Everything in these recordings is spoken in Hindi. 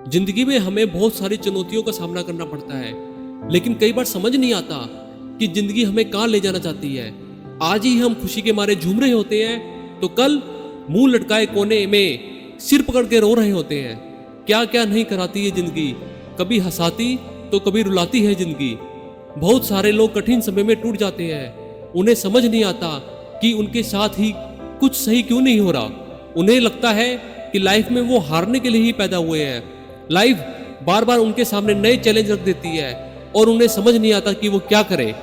जिंदगी में हमें बहुत सारी चुनौतियों का सामना करना पड़ता है, लेकिन कई बार समझ नहीं आता कि जिंदगी हमें कहाँ ले जाना चाहती है। आज ही हम खुशी के मारे झूम रहे होते हैं तो कल मुंह लटकाए कोने में सिर पकड़ के रो रहे होते हैं। क्या क्या नहीं कराती है जिंदगी, कभी हंसाती तो कभी रुलाती है जिंदगी। बहुत सारे लोग कठिन समय में टूट जाते हैं, उन्हें समझ नहीं आता कि उनके साथ ही कुछ सही क्यों नहीं हो रहा। उन्हें लगता है कि लाइफ में वो हारने के लिए ही पैदा हुए हैं। लाइफ बार बार उनके सामने नए चैलेंज रख देती है और उन्हें समझ नहीं आता कि वो क्या करें।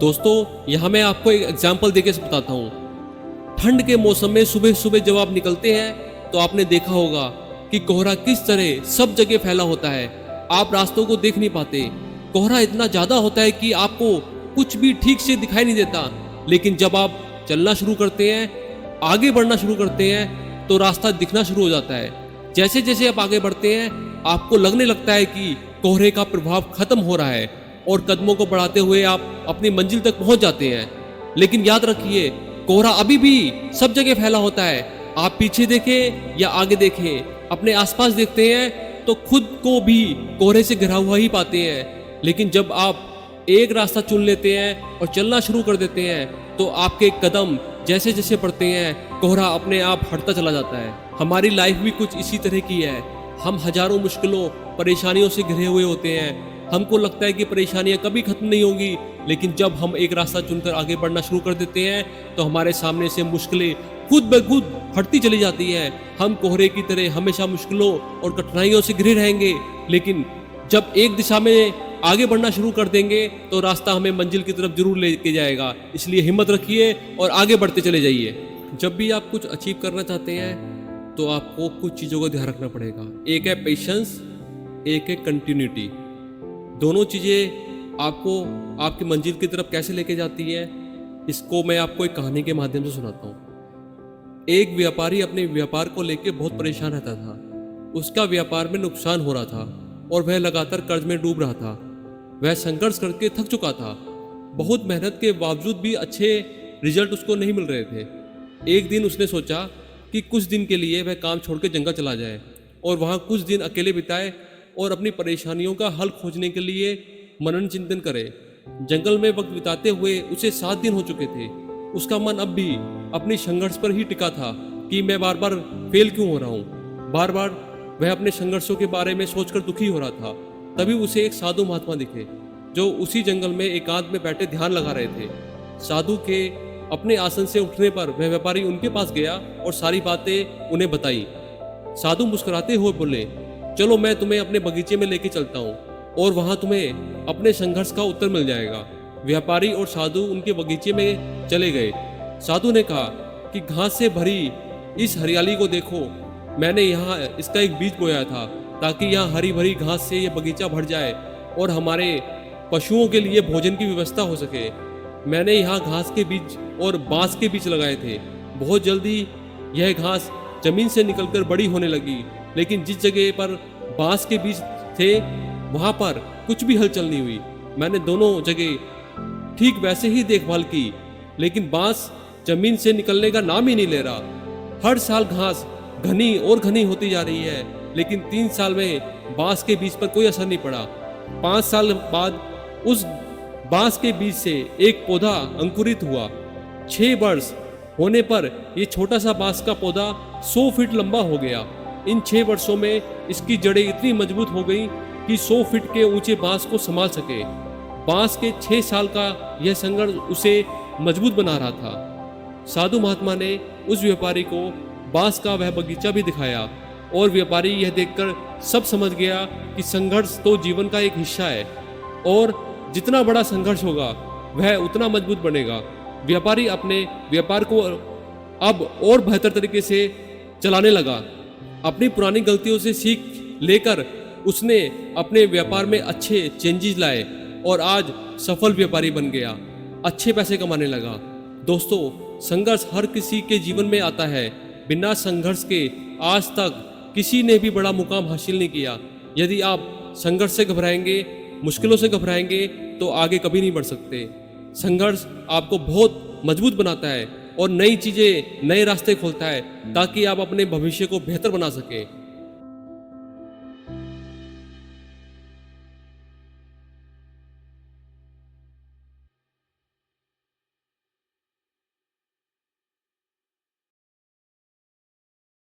दोस्तों, यहाँ मैं आपको एक एग्जाम्पल देके बताता हूँ। ठंड के मौसम में सुबह सुबह जब आप निकलते हैं तो आपने देखा होगा कि कोहरा किस तरह सब जगह फैला होता है। आप रास्तों को देख नहीं पाते, कोहरा इतना ज्यादा होता है कि आपको कुछ भी ठीक से दिखाई नहीं देता। लेकिन जब आप चलना शुरू करते हैं, आगे बढ़ना शुरू करते हैं, तो रास्ता दिखना शुरू हो जाता है। जैसे जैसे आप आगे बढ़ते हैं, आपको लगने लगता है कि कोहरे का प्रभाव खत्म हो रहा है और कदमों को बढ़ाते हुए आप अपनी मंजिल तक पहुंच जाते हैं। लेकिन याद रखिए, कोहरा अभी भी सब जगह फैला होता है। आप पीछे देखें या आगे देखें, अपने आसपास देखते हैं तो खुद को भी कोहरे से घिरा हुआ ही पाते हैं। लेकिन जब आप एक रास्ता चुन लेते हैं और चलना शुरू कर देते हैं तो आपके कदम जैसे जैसे बढ़ते हैं, कोहरा अपने आप हटता चला जाता है। हमारी लाइफ भी कुछ इसी तरह की है। हम हजारों मुश्किलों परेशानियों से घिरे हुए होते हैं। हमको लगता है कि परेशानियां कभी खत्म नहीं होंगी, लेकिन जब हम एक रास्ता चुनकर आगे बढ़ना शुरू कर देते हैं तो हमारे सामने से मुश्किलें खुद ब खुद हटती चली जाती है। हम कोहरे की तरह हमेशा मुश्किलों और कठिनाइयों से घिरे रहेंगे, लेकिन जब एक दिशा में आगे बढ़ना शुरू कर देंगे तो रास्ता हमें मंजिल की तरफ जरूर लेके जाएगा। इसलिए हिम्मत रखिए और आगे बढ़ते चले जाइए। जब भी आप कुछ अचीव करना चाहते हैं तो आपको कुछ चीज़ों का ध्यान रखना पड़ेगा। एक है पेशेंस, एक है कंटिन्यूटी। दोनों चीज़ें आपको आपकी मंजिल की तरफ कैसे लेके जाती है, इसको मैं आपको एक कहानी के माध्यम से सुनाता हूँ। एक व्यापारी अपने व्यापार को लेकर बहुत परेशान रहता था। उसका व्यापार में नुकसान हो रहा था और वह लगातार कर्ज में डूब रहा था। वह संघर्ष करके थक चुका था। बहुत मेहनत के बावजूद भी अच्छे रिजल्ट उसको नहीं मिल रहे थे। एक दिन उसने सोचा कि कुछ दिन के लिए वह काम छोड़ के जंगल चला जाए और वहाँ कुछ दिन अकेले बिताए और अपनी परेशानियों का हल खोजने के लिए मनन चिंतन करे। जंगल में वक्त बिताते हुए उसे 7 दिन हो चुके थे। उसका मन अब भी अपनी संघर्ष पर ही टिका था कि मैं बार बार फेल क्यों हो रहा हूँ। बार बार वह अपने संघर्षों के बारे में सोचकर दुखी हो रहा था। तभी उसे एक साधु महात्मा दिखे जो उसी जंगल में एकांत में बैठे ध्यान लगा रहे थे। साधु के अपने आसन से उठने पर वह व्यापारी उनके पास गया और सारी बातें उन्हें बताई। साधु मुस्कुराते हुए बोले, चलो मैं तुम्हें अपने बगीचे में लेके चलता हूँ और वहाँ तुम्हें अपने संघर्ष का उत्तर मिल जाएगा। व्यापारी और साधु उनके बगीचे में चले गए। साधु ने कहा कि घास से भरी इस हरियाली को देखो, मैंने यहाँ इसका एक बीज बोया था ताकि यहाँ हरी भरी घास से ये बगीचा भर जाए और हमारे पशुओं के लिए भोजन की व्यवस्था हो सके। मैंने यहाँ घास के बीज और बांस के बीज लगाए थे। बहुत जल्दी यह घास जमीन से निकलकर बड़ी होने लगी, लेकिन जिस जगह पर बांस के बीज थे वहाँ पर कुछ भी हलचल नहीं हुई। मैंने दोनों जगह ठीक वैसे ही देखभाल की, लेकिन बांस जमीन से निकलने का नाम ही नहीं ले रहा। हर साल घास घनी और घनी होती जा रही है, लेकिन 3 साल में बांस के बीज पर कोई असर नहीं पड़ा। 5 साल बाद उस बांस के बीज से एक पौधा अंकुरित हुआ। 6 वर्ष होने पर यह छोटा सा बांस का पौधा 100 फीट लंबा हो गया। इन 6 वर्षों में इसकी जड़ें इतनी मजबूत हो गई कि 100 फीट के ऊंचे बांस को संभाल सके। बांस के 6 साल का यह संघर्ष उसे मजबूत बना रहा था। साधु महात्मा ने उस व्यापारी को बांस का वह बगीचा भी दिखाया और व्यापारी यह देखकर सब समझ गया कि संघर्ष तो जीवन का एक हिस्सा है और जितना बड़ा संघर्ष होगा वह उतना मजबूत बनेगा। व्यापारी अपने व्यापार को अब और बेहतर तरीके से चलाने लगा। अपनी पुरानी गलतियों से सीख लेकर उसने अपने व्यापार में अच्छे चेंजेस लाए और आज सफल व्यापारी बन गया, अच्छे पैसे कमाने लगा। दोस्तों, संघर्ष हर किसी के जीवन में आता है। बिना संघर्ष के आज तक किसी ने भी बड़ा मुकाम हासिल नहीं किया। यदि आप संघर्ष से घबराएंगे, मुश्किलों से घबराएंगे तो आगे कभी नहीं बढ़ सकते। संघर्ष आपको बहुत मजबूत बनाता है और नई चीजें, नए रास्ते खोलता है ताकि आप अपने भविष्य को बेहतर बना सकें।